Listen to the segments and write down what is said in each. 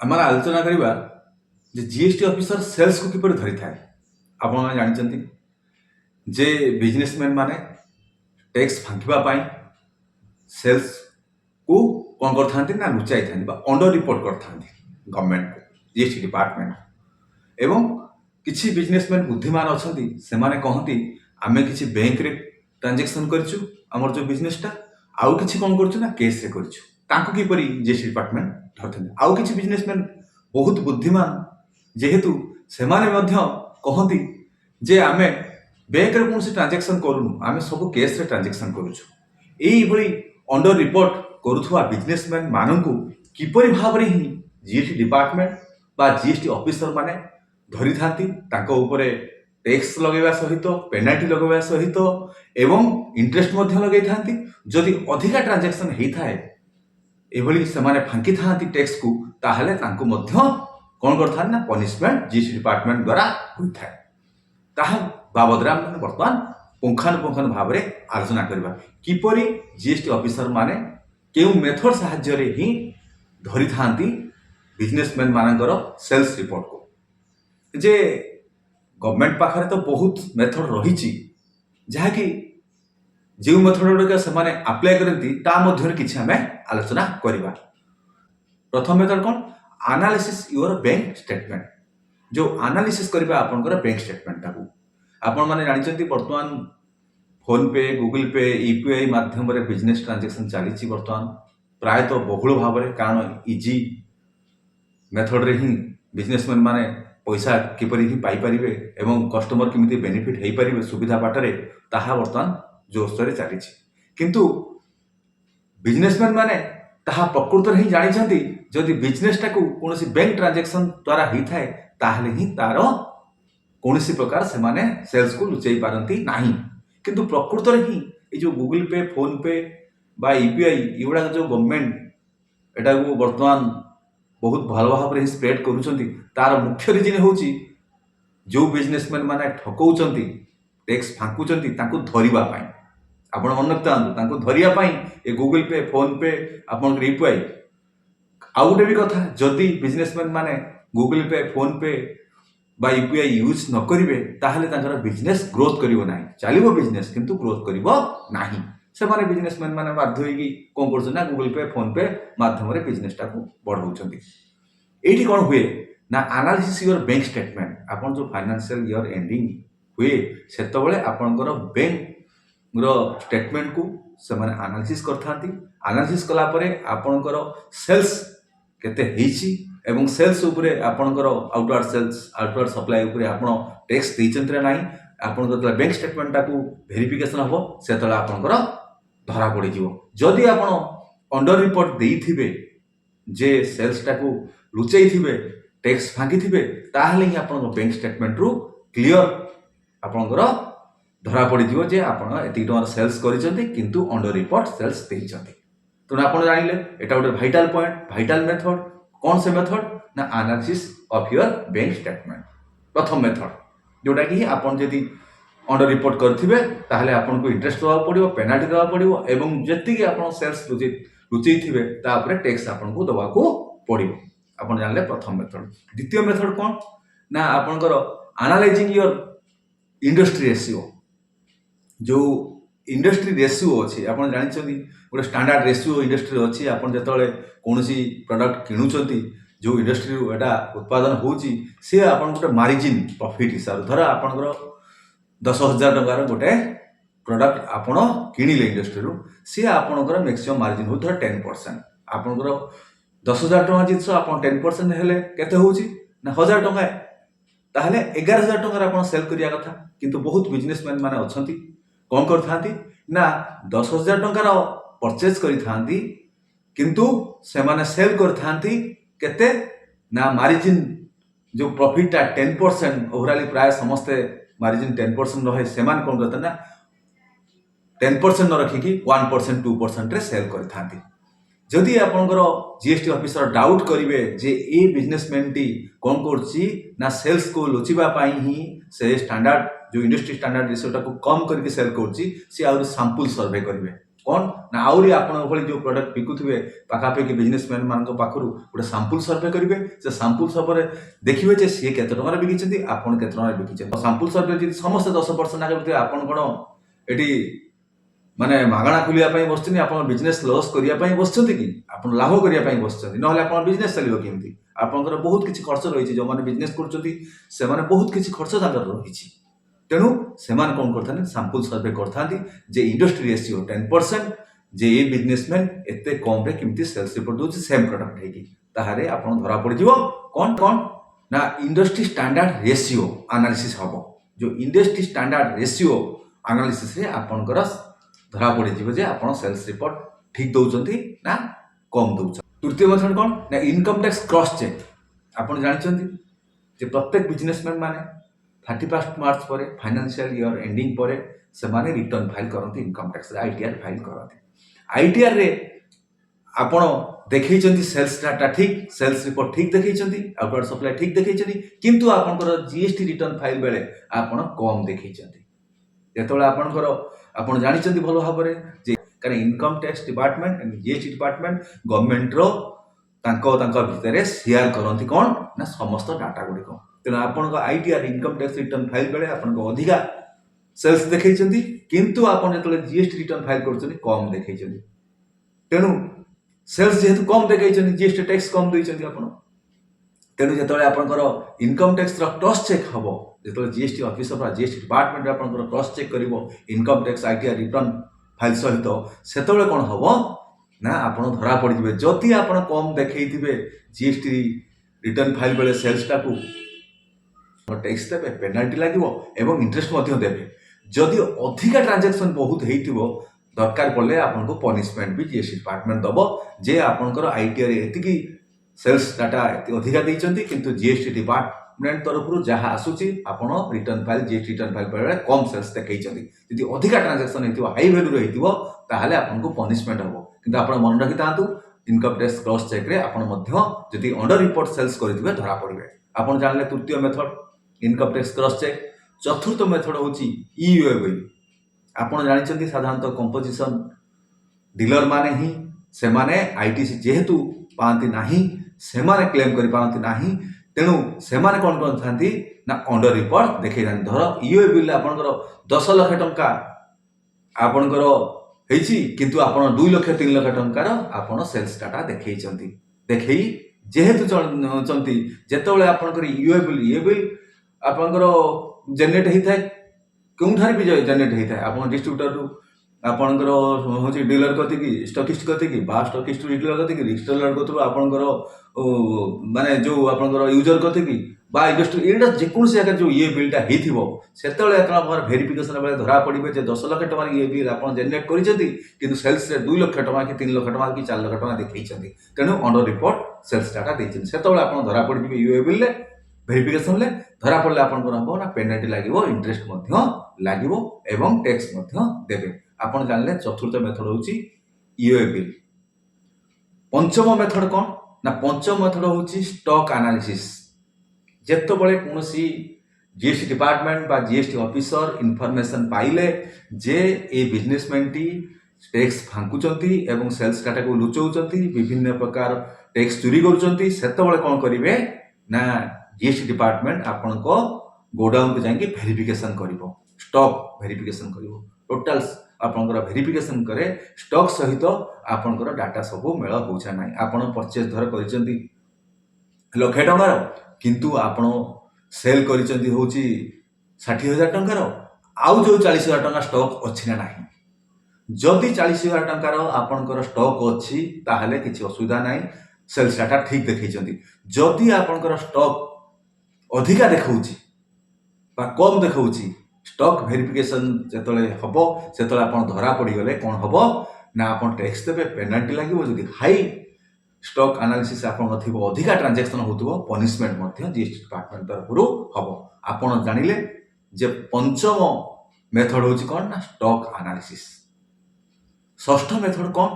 आम आलोचना करवा जीएसटी ऑफिसर सेल्स को किपर धरी थाए। आपण जानते जे बिजनेसमैन माने टैक्स फांकिबा सेल्स को कौन करथांती ना लुचाई थांती बा अंडर रिपोर्ट करथांती गवर्नमेंट को जीएसटी डिपार्टमेंट एवं किछि बिजनेसमैन बुद्धिमान अछंती से माने कहती आमे किछि बैंक रे ट्रांजैक्शन करछु हमर जो बिजनेसटा आउ किछि कोन करछु ना केस रे करछु तांको किपरि जीएसटी डिपार्टमेंट धरथांती। आउ किछि बिजनेसमैन बहुत बुद्धिमान जेहेतु से माने मध्य कहती जे आमे बैंक रे कोनसे ट्रांजैक्शन करूनु आमे सब केस रे ट्रांजैक्शन करूछु। एई भली अंडर रिपोर्ट करुथुवा बिजनेसमैन माननकु किपरि भाबरे ही जीएसटी डिपार्टमेंट बा जीएसटी ऑफिसर माने धरी थांती तांको ऊपरे टैक्स लगेवा सहित पेनाल्टी लगेवा सहित एवं इंटरेस्ट मध्य लगै थांती। जदि अधिका ट्रांजैक्शन हेई थाए एभली से माने फांकी थांती टैक्स को ताहले तांको मध्य कोन करथान ना पनिशमेंट जीएसटी डिपार्टमेंट द्वारा होई थाए। ताहा बाबदरे आम बर्तमान पुंखानुपुंखानु भाव में आलोचना करबा किपरि जीएसटी ऑफिसर माने केउ मेथड साहाय्य रे ही धरी थांती बिजनेसमैन मानकर सेल्स रिपोर्ट को। जे गवर्नमेंट पाखरे तो बहुत मेथड रही जहाँकि जो मेथड गुड़िक से अप्लाई करती ता मध्य किछि आमे आलोचना करबा। प्रथम मेथड कौन एनालिसिस योर बैंक स्टेटमेंट जो एनालिसिस करबा आपनकर बैंक स्टेटमेंट टाकू आपण माने जानते बर्तमान फोन पे गूगल पे यूपीआई माध्यम रे बिजनेस ट्रांजैक्शन चली बर्तमान प्रायतः बहुल भाव में कारण इजी मेथड रे ही बिजनेसमैन माने पैसा किपरि ही पाई परिबे एवं कस्टमर किमिति बेनिफिट हेई परिबे सुविधा बाटरे ताहा बर्तमान जोरसोर चली। किंतु बिजनेसमैन माने ताहा प्रकृत ही जानी जदि बिजनेस टाकू कोनोसी बैंक ट्रांजैक्शन द्वारा ही थाए ताहले ही तार कौनसी प्रकार से माने सेल्स को लुचाई पारती नाही। किंतु प्रकृत ही ये जो गूगल पे फोन पे बा यूपीआई युगुड़ा जो गवर्नमेंट एटा को बर्तमान बहुत भल भाव में स्प्रेड करुँच तार मुख्य रिजन हूँ जो बिजनेसमैन माने ठकौचंती टैक्स फांकुचंती तांको धरिबा आपण मन रखता धरिया ये गूगल पे फोन पे आपन यूपीआई आउ गोटे भी कथा जदि बिजनेसमैन माने गूगल पे फोन पे बा यूपीआई यूज न करेंगे ताहले तांकर बिजनेस ग्रोथ करिवो नाही चलिबो बिजनेस किंतु ग्रोथ करिवो नाही। से माने बिजनेसमैन माने बाध्य होइकी कोन करछन ना गूगल पे फोन पे माध्यम रे बिजनेस टाको बढ़ाउछंती। एठी कोन हुए ना एनालिसिस योर बैंक स्टेटमेंट आपन जो फाइनेंशियल ईयर एंडिंग हुए सेतबेले आपनकर बैंक रो स्टेटमेंट को से माने एनालिसिस करथांती। एनालिसिस कला परे आपनकर सेल्स केते हेछि एवं सेल्स उपरे आपनकर आउटवर्ड सप्लाई उपरे आपण टैक्स देइचंतरे नाही आपनकर बैंक स्टेटमेंट टाको वेरिफिकेशन हबो सेतला आपनकर धरा पड़ी जीवो। जदि आपण अंडर रिपोर्ट देइथिबे जे सेल्स टाको लुचेई थिबे टैक्स फांकी थिबे ताहले ही आपन बैंक स्टेटमेंट रु क्लियर आपनकर धरा पड़ी जीवो जे आपण एति टंगर सेल्स करिसंती किंतु अंडर रिपोर्ट सेल्स देइचंती। तो आपण जानिले एटा गोटे वाइटल पॉइंट वाइटल मेथड कौन से मेथड ना analysis of your bank statement प्रथम मेथड जोटा कि आपन जदि अंडर रिपोर्ट करथिबे ताहले आपन को इंटरेस्ट देवा पड़िबो पेनाल्टी देवा पड़िबो एवं जति कि आपन सेल्स लुचेई थिबे ता ऊपर टैक्स आपन को देवा को पड़िबो। आपन जानले प्रथम मेथड। द्वितीय मेथड कौन ना आपनकर एनालाइजिंग योर इंडस्ट्री रेशियो जो इंडस्ट्री रेशियो अच्छी आप जानते गोटे स्टैंडर्ड रेशियो इंडस्ट्री अच्छी आप जो कौन प्रोडक्ट किणुंट जो इंडस्ट्री एटा उत्पादन होची सी आपन गोटे मार्जिन प्रॉफिट हिसाब धर आपनकर 10,000 टंकार गोटे प्रोडक्ट आपण किणिले इंडस्ट्री सी आपनकर मैक्सिमम मार्जिन हो धर 10%। आपनकर 10,000 टंका जिनस आप 10% हेले केते होची ना 1,000 टंका ताहले 11,000 टंकार आप सेल करिया कथा। किंतु बहुत बिजनेसमैन माने अछंती कौन करथांती ना 10,000 टंकार परचेज करिथांती किंतु से माने सेल करथांती केते ना मार्जिन जो प्रॉफिट 10% ओवरऑल प्राय समस्ते मार्जिन 10% रहे से मान कौन करते ना 10% न रखिकी 1% 2% रे सेल करथांती। जदि आपनकर जीएसटी ऑफिसर डाउट करिवे जे ए बिजनेसमैन टी कौन करछि ना सेल्स को लुचिबा पाई ही से स्टैंडर्ड जो इंडस्ट्री स्टैंडर्ड रेशियो को कम करके सेल करछि सी आउर सैंपल सर्वे करिवे कौन ना आउरी आपण भली जो प्रोडक्ट बिकुथिबे पाखापाखि बिजनेसमैन मान पाखरु गोटे सैंपल सर्वे करेंगे से सैंपल सर्वे देखिए जे सी केते टंकार बिकिछन्ती आपण केते टंकार बिकिछन्ती सैंपल सर्वे जदि समस्त 10% ना करते आपण कोन एटी माने मागणा खुलिया पई बसछनी आपण बिजनेस लॉस करिया पई बसछन्ती कि आपण लाभ करिया पई बसछन्ती नहले आपण बिजनेस चलिबो केमती आपनकर बहुत किछि खर्च रहिछि जो माने बिजनेस करछन्ती से माने बहुत किछि खर्च तांकर रहिछि तेणु से कौन करते सैंपल सर्वे करते जे इंडस्ट्री रेशियो 10% जे ये बिजनेसमैन एत कम केमती सेल्स रिपोर्ट दूसरी सेम प्रोडक्ट है आप धरा पड़ कौन कौन ना इंडस्ट्री स्टैंडर्ड रेशियो एनालिसिस हम जो इंडस्ट्री स्टैंडर्ड रेशियो एनालिसिस आपणकर धरा पड़ जे आप सेल्स रिपोर्ट ठीक दौरान ना कम दौर तृतीय मेथड कौन ना इनकम टैक्स क्रॉस चेक आप जानते प्रत्येक बिजनेसमैन माने 31 मार्च पर फाइनेंशियल ईयर एंडिंग पर से माने रिटर्न फाइल करते इनकम टैक्स आईटीआर फाइल करते आईटीआर रे आपण देखैछन्ती सेल्स डाटा ठीक सेल्स रिपोर्ट ठीक देखैछन्ती आउटवर्ड सप्लाई ठीक देखैछन्ती किंतु आपनकर जीएसटी रिटर्न फाइल बेले आपण कम देखैछन्ती जेतबेले आपनकर आपण जानिछन्ती भलो भाबरे जे कारण income tax department and GST department government रो तांको भितरे शेयर करती कौन ना समस्त डाटा गुड़िक तेणु आपण ITR income tax return file बेले आपण अधिका सेल्स देखैछन्ती किंतु आपण जेतले जीएसटी रिटर्न फाइल करछन्ती कम देखैछन्ती तेणु सेल्स जेहेतु कम देखैछन्ती जीएसटी टैक्स कम दैछन्ती आपण तेणु जेतले आपणकर इनकम टैक्स रो क्रॉस चेक हबो जेतले जीएसटी ऑफिसर बा जीएसटी डिपार्टमेंट आपणकर क्रॉस चेक करिवो income tax ITR return file सहित सेतबेले कोन हबो ना आपण धरा पड़ जाए जदि आप कम देखते जीएसटी रिटर्न फाइल बेले सेल्स टाकू टैक्स देवे पेनाल्टी लगे एवं इंटरेस्ट देवे जदि अधिका ट्रांजैक्शन बहुत हो दरकार पड़े आपको पनिशमेंट भी जीएसटी डिपार्टमेंट दब जे आपंकर आईटीआर एति सेल्स डाटा अधिका देइचंती किंतु जीएसटी डिपार्टमेंट तरफ जहाँ आसूची आपण return file GST return file बेले कम सेल्स देखते यदि अधिका ट्रांजैक्शन हो हाई वैल्यू रही ताहले आपको पनिशमेंट हम किंतु आप मन रखी था इनकम टैक्स क्रॉस चेक रे आपण जदि अंडर रिपोर्ट सेल्स करेंगे धरा पड़े आप जानले तृतीय method income tax cross check चतुर्थ मेथड हूँ ईयूएबी आप जानते साधारणतः कंपोजिशन डीलर माने ही से माने आईटीसी जेहेतु पाती नाही से माने क्लेम कर पाती नाही तेणु से माने कौन करते ना अंडर रिपोर्ट देखा धर ईयूएबी आपंकर 10 लाख टंका आपंकर किंतु आपण 2 लाख 3 लाख टंकार आपण सेल्स डाटा देखई जेहेतु चाहती जितेबाला आपंकर ईयूएबी आपंकर जेनेट होता है क्योंठार भी जेनेट होता है आप डिस्ट्रीब्यूटर आपंकर हूँ डीलर कति स्टकिस्ट कति स्टकिस्ट डीलर कति रिटेलर कतु आपंकर माने जो आपंकर यूजर कति इन्वेस्टर ये जेको जगह जो ये बिलटा होते भेरिफिकेशन बेले धरा पड़े 10 लाख टଙ୍କା ये बिल आप जेनेट कर सेल्स 2 लाख टଙ୍କା कि 3 लाख टଙ୍କା कि 4 लाख टଙ୍କା देखते तेणु अंडर रिपोर्ट सेल्स डाटा देते से धरा पड़े यूए बिल भेरिफिकेशन धरा पड़े आप ना पेनाल्टी लगे इंटरेस्ट लगे एवं टैक्स देवे आप जानले चतुर्थ मेथड हूँ ईओए बिल पंचम मेथड कौन ना पंचम मेथड हूँ स्टॉक एनालिसिस जेतबले कौन जीएसटी डिपार्टमेंट बा जीएसटी ऑफिसर इनफॉरमेशन पाइले जे ए बिजनेसमैन टी टैक्स फांकुचंती एवं सेल्स डाटा को लुचौचंती विभिन्न प्रकार टैक्स चोरी करुचंती सेतबले कौन करिवे ना जीएसटी डिपार्टमेंट आपण को गोडाउन को जाके वेरिफिकेशन करिवो स्टॉक वेरिफिकेशन करिवो टोटल आपनकर वेरिफिकेशन करे स्टॉक सहित आपनकर डाटा सब मेल होउछा नाही आपण परचेज धर करिसंती लक्षे टंकार किंतु आपण सेल करिसंती होउची 60,000 टंकार आउ जो 40,000 टंका स्टॉक अछि ना नाही जदि 40,000 टंकार आपनकर स्टॉक अछि ताहले किछि असुविधा नाही सेल्स डाटा ठीक देखैचंती जदि आपनकर स्टॉक अधिका देखाउची बा कम देखाउची स्टॉक वेरिफिकेशन जेतले हबो सेतले आपण धरा पड़ी गले कोन हबो ना आपण टैक्स देबे पेनाल्टी लागिवो जदि हाई स्टॉक एनालिसिस आपण थिबो अधिका ट्रांजैक्शन होतबो पनिशमेंट मध्ये जीएसटी डिपार्टमेंट तरफरु हबो आपण जानिले जे पंचम मेथड होची कोन ना स्टॉक एनालिसिस षष्ठ मेथड कोन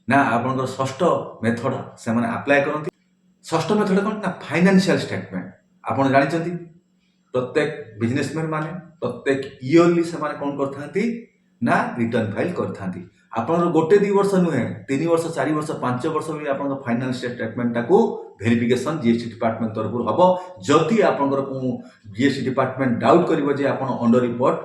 ना आपनकर षष्ठ मेथड से माने अप्लाई करंती षष्ठ मेथड कोन ना फाइनेंशियल स्टेटमेंट आपण जानिचंती प्रत्येक बिजनेसमैन माने प्रत्येक ईयरली से माने कोन करथांती ना रिटर्न फाइल करथांती ଆପଣଙ୍କର ଗୋଟେ ଦୁଇ ବର୍ଷ ନୁହେଁ 3 ବର୍ଷ 4 ବର୍ଷ 5 ବର୍ଷ ବି ଆପଣଙ୍କ ଫାଇନାନ୍ସିଆଲ ଷ୍ଟେଟମେଣ୍ଟଟାକୁ ଭେରିଫିକେସନ୍ ଜିଏସ୍ଟି ଡିପାର୍ଟମେଣ୍ଟ ତରଫରୁ ହେବ। ଯଦି ଆପଣଙ୍କର କେଉଁ ଜିଏସ୍ଟି ଡିପାର୍ଟମେଣ୍ଟ ଡାଉଟ୍ କରିବ ଯେ ଆପଣ ଅଣ୍ଡର ରିପୋର୍ଟ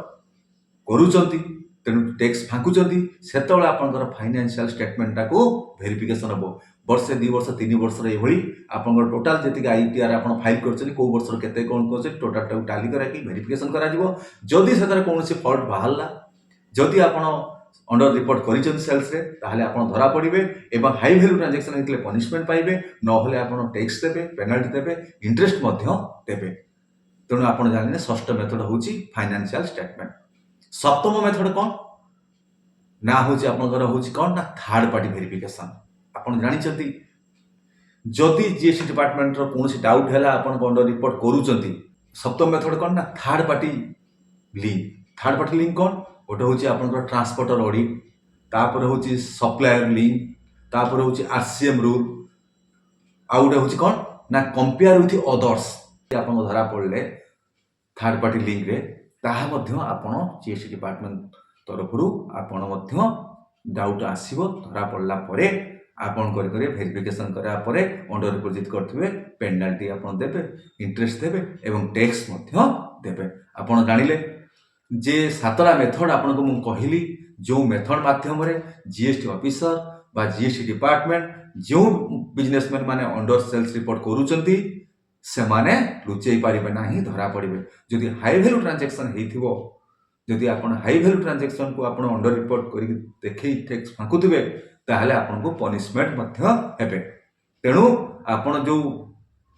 କରୁଛନ୍ତି ତେଣୁ ଟ୍ୟାକ୍ସ ଫାଙ୍କୁଛନ୍ତି, ସେତେବେଳେ ଆପଣଙ୍କର ଫାଇନାନ୍ସିଆଲ ଷ୍ଟେଟମେଣ୍ଟଟାକୁ ଭେରିଫିକେସନ୍ ହେବ। ବର୍ଷେ 2 ବର୍ଷ 3 ବର୍ଷର ଏଭଳି ଆପଣଙ୍କର ଟୋଟାଲ ଯେତିକି ITR ଆପଣ ଫାଇଲ୍ କରିଛନ୍ତି କେଉଁ ବର୍ଷର କେତେ କ'ଣ କରୁଛନ୍ତି ଟୋଟାଲଟାକୁ ଟାଲି କରାଇକି ଭେରିଫିକେସନ୍ କରାଯିବ। ଯଦି ସେଥିରେ କୌଣସି ଫଲ୍ଟ ବାହାରିଲା, ଯଦି ଆପଣ ଅଣ୍ଡର ରିପୋର୍ଟ କରିଛନ୍ତି ସେଲ୍ସରେ, ତାହେଲେ ଆପଣ ଧରା ପଡ଼ିବେ ଏବଂ ହାଇ ଭ୍ୟାଲ୍ୟୁ ଟ୍ରାଞ୍ଜାକ୍ସନ୍ ହେଇଥିଲେ ପନିଶମେଣ୍ଟ ପାଇବେ, ନହେଲେ ଆପଣ ଟ୍ୟାକ୍ସ ଦେବେ, ପେନାଲ୍ଟି ଦେବେ, ଇଣ୍ଟରେଷ୍ଟ ମଧ୍ୟ ଦେବେ। ତେଣୁ ଆପଣ ଜାଣିଲେ ଷଷ୍ଠ ମେଥଡ଼ ହେଉଛି ଫାଇନାନ୍ସିଆଲ ଷ୍ଟେଟମେଣ୍ଟ। ସପ୍ତମ ମେଥଡ଼ କ'ଣ ନା ହେଉଛି ଆପଣଙ୍କର ହେଉଛି କ'ଣ ନା ଥାର୍ଡ ପାର୍ଟି ଭେରିଫିକେସନ୍। ଆପଣ ଜାଣିଛନ୍ତି ଯଦି ଜିଏସ୍ଟି ଡିପାର୍ଟମେଣ୍ଟର କୌଣସି ଡାଉଟ୍ ହେଲା ଆପଣଙ୍କ ଅଣ୍ଡର ରିପୋର୍ଟ କରୁଛନ୍ତି, ସପ୍ତମ ମେଥଡ଼ କ'ଣ ନା third party link. Third party link କ'ଣ? ଗୋଟେ ହେଉଛି ଆପଣଙ୍କର ଟ୍ରାନ୍ସପୋର୍ଟର ଅଡ଼ିଟ୍, ତାପରେ ହେଉଛି ସପ୍ଲାୟର ଲିଙ୍କ, ତାପରେ ହେଉଛି RCM ରୁଲ୍, ଆଉ ଗୋଟେ ହେଉଛି କ'ଣ ନା କମ୍ପେୟାର ୱିଥ୍ ଅଦର୍ସ। ଆପଣଙ୍କ ଧରା ପଡ଼ିଲେ ଥାର୍ଡ ପାର୍ଟି ଲିଙ୍କରେ, ତାହା ମଧ୍ୟ ଆପଣ ଜିଏସ୍ଟି ଡିପାର୍ଟମେଣ୍ଟ ତରଫରୁ ଆପଣ ମଧ୍ୟ ଡାଉଟ୍ ଆସିବ। ଧରା ପଡ଼ିଲା ପରେ ଆପଣ କରିବେ ଭେରିଫିକେସନ୍ କରିବା ପରେ ଅଣ୍ଡର ରିପୋର୍ଟ ଯଦି କରିଥିବେ ପେନାଲ୍ଟି ଆପଣ ଦେବେ, ଇଣ୍ଟରେଷ୍ଟ ଦେବେ ଏବଂ ଟ୍ୟାକ୍ସ ମଧ୍ୟ ଦେବେ। ଆପଣ ଜାଣିଲେ ଯେ 7ଟା ମେଥଡ଼ ଆପଣଙ୍କୁ ମୁଁ କହିଲି, ଯେଉଁ ମେଥଡ଼ ମାଧ୍ୟମରେ ଜିଏସ୍ଟି ଅଫିସର ବା ଜିଏସ୍ଟି ଡିପାର୍ଟମେଣ୍ଟ ଯେଉଁ ବିଜନେସମ୍ୟାନ୍ ମାନେ ଅଣ୍ଡର ସେଲ୍ସ ରିପୋର୍ଟ କରୁଛନ୍ତି ସେମାନେ ଲୁଚେଇ ପାରିବେ ନାହିଁ, ଧରା ପଡ଼ିବେ। ଯଦି ହାଇ ଭ୍ୟାଲ୍ୟୁ ଟ୍ରାଞ୍ଜାକ୍ସନ୍ ହେଇଥିବ, ଯଦି ଆପଣ ହାଇ ଭ୍ୟାଲ୍ୟୁ ଟ୍ରାଞ୍ଜାକ୍ସନ୍କୁ ଆପଣ ଅଣ୍ଡର ରିପୋର୍ଟ କରିକି ଦେଖେଇ ଟ୍ୟାକ୍ସ ଫାଙ୍କୁଥିବେ, ତାହେଲେ ଆପଣଙ୍କୁ ପନିଶମେଣ୍ଟ ମଧ୍ୟ ହେବେ। ତେଣୁ ଆପଣ ଯେଉଁ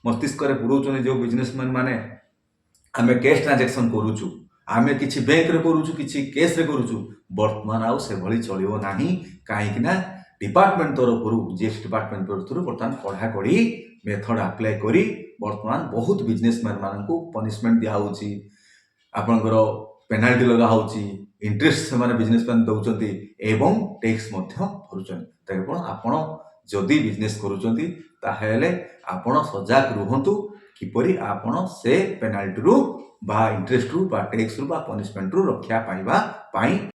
ମସ୍ତିଷ୍କରେ ପୁରଉଛନ୍ତି ଯେଉଁ ବିଜନେସମ୍ୟାନ୍ ମାନେ ଆମେ କ୍ୟାସ୍ ଟ୍ରାଞ୍ଜାକ୍ସନ୍ କରୁଛୁ, ଆମେ କିଛି ବ୍ୟାଙ୍କରେ କରୁଛୁ, କିଛି କେସ୍ରେ କରୁଛୁ, ବର୍ତ୍ତମାନ ଆଉ ସେଭଳି ଚଳିବ ନାହିଁ। କାହିଁକି ନା ଡିପାର୍ଟମେଣ୍ଟ ତରଫରୁ ଜିଏସ୍ଟି ଡିପାର୍ଟମେଣ୍ଟ ତରଫରୁ ବର୍ତ୍ତମାନ କଡ଼ାକଡ଼ି ମେଥଡ଼ ଆପ୍ଲାଏ କରି ବର୍ତ୍ତମାନ ବହୁତ ବିଜନେସମ୍ୟାନ୍ ମାନଙ୍କୁ ପନିଶମେଣ୍ଟ ଦିଆହେଉଛି, ଆପଣଙ୍କର ପେନାଲ୍ଟି ଲଗା ହେଉଛି, ଇଣ୍ଟରେଷ୍ଟ ସେମାନେ ବିଜନେସମ୍ୟାନ୍ ଦେଉଛନ୍ତି ଏବଂ ଟ୍ୟାକ୍ସ ମଧ୍ୟ ଭରୁଛନ୍ତି। ତେଣୁ ଆପଣ ଯଦି ବିଜନେସ୍ କରୁଛନ୍ତି ତାହେଲେ ଆପଣ ସଜାଗ ରୁହନ୍ତୁ କିପରି ଆପଣ ସେ ପେନାଲ୍ଟିରୁ ବା ଇଣ୍ଟରେଷ୍ଟରୁ ବା ଟ୍ୟାକ୍ସରୁ ବା ପନିଶମେଣ୍ଟରୁ ରକ୍ଷା ପାଇବା ପାଇଁ